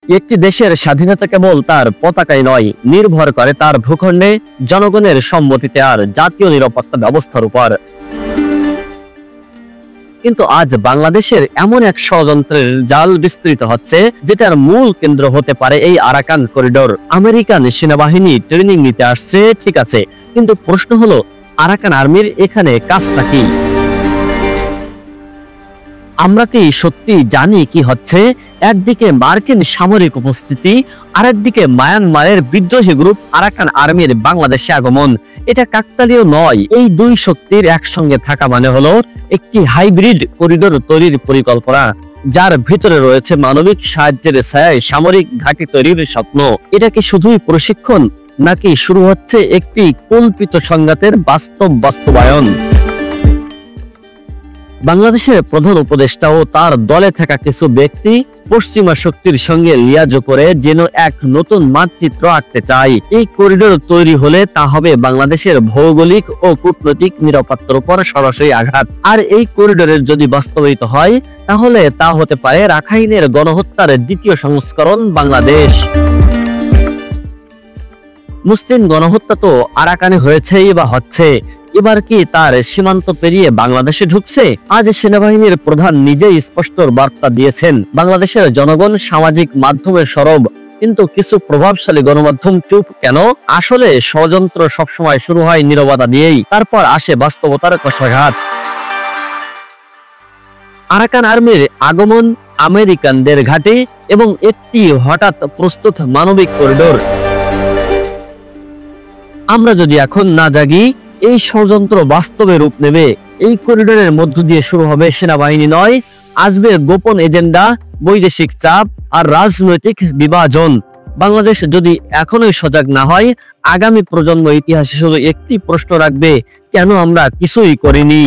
একটি দেশের স্বাধীনতা কেবল তার পতাকায় নয়, নির্ভর করে তার ভূখণ্ডে জনগণের সম্মতিতে আর জাতীয় নিরাপত্তা ব্যবস্থার উপর। কিন্তু আজ বাংলাদেশের এমন এক ষড়যন্ত্রের জাল বিস্তৃত হচ্ছে, যেটার মূল কেন্দ্র হতে পারে এই আরাকান করিডোর। আমেরিকান সেনাবাহিনী ট্রেনিং নিতে আসছে, ঠিক আছে, কিন্তু প্রশ্ন হলো আরাকান আর্মির এখানে কাজটা কি? আমরা কি সত্যি জানি কি হচ্ছে? একদিকে মার্কিন সামরিক উপস্থিতি, আরেকদিকে মায়ানমারের বিদ্রোহী গ্রুপ আরাকান আর্মির বাংলাদেশে আগমন। এটা কাকতালীয় নয়। এই দুই শক্তির একসঙ্গে থাকা মানে হলো একটি হাইব্রিড করিডোর তৈরির পরিকল্পনা, যার ভিতরে রয়েছে মানবিক সাহায্যের ছায়ায় সামরিক ঘাঁটি তৈরির স্বপ্ন। এটা কি শুধুই প্রশিক্ষণ, নাকি শুরু হচ্ছে একটি কল্পিত সংঘাতের বাস্তবায়ন? বাংলাদেশের প্রধান উপদেষ্টা ও তার দলে থাকা কিছু ব্যক্তি পশ্চিমা শক্তির সঙ্গে লিয়াজো করে যেন এক নতুন মানচিত্র আঁকতে চায়। এই করিডোর তৈরি হলে তা হবে বাংলাদেশের ভৌগোলিক ও কূটনৈতিক নিরাপত্তার উপর সরাসরি আঘাত। আর এই করিডোরের যদি বাস্তবায়িত হয়, তাহলে তা হতে পারে রাখাইনের গণহত্যার দ্বিতীয় সংস্করণ বাংলাদেশ। মুসলিম গণহত্যা তো আরাকানে হয়েছেই বা হচ্ছে, এবার কি তার সীমান্ত পেরিয়ে বাংলাদেশে ঢুকছে? আজ সেনাবাহিনীর প্রধান নিজেই স্পষ্ট বার্তা দিয়েছেন, বাংলাদেশের জনগণ সামাজিক মাধ্যমে সরব, কিন্তু কিছু প্রভাবশালী গণমাধ্যম চুপ কেন? আসলে ষড়যন্ত্র সবসময় শুরু হয় নীরবতা দিয়েই, তারপর আসে বাস্তবতার কষাঘাত। আরাকান আর্মির আগমন, আমেরিকানদের ঘাঁটি এবং একটি হঠাৎ প্রস্তুত মানবিক করিডোর। আমরা যদি এখন না জাগি, এই ষড়যন্ত্র বাস্তবে রূপ নেবে। এই করিডোরের মধ্য দিয়ে শুরু হবে সেনাবাহিনী নয়, আসবে গোপন এজেন্ডা, বৈদেশিক চাপ আর রাজনৈতিক বিভাজন। বাংলাদেশ যদি এখনোই সজাগ না হয়, আগামী প্রজন্ম ইতিহাসে শুধু একটি প্রশ্ন রাখবে, কেন আমরা কিছুই করিনি?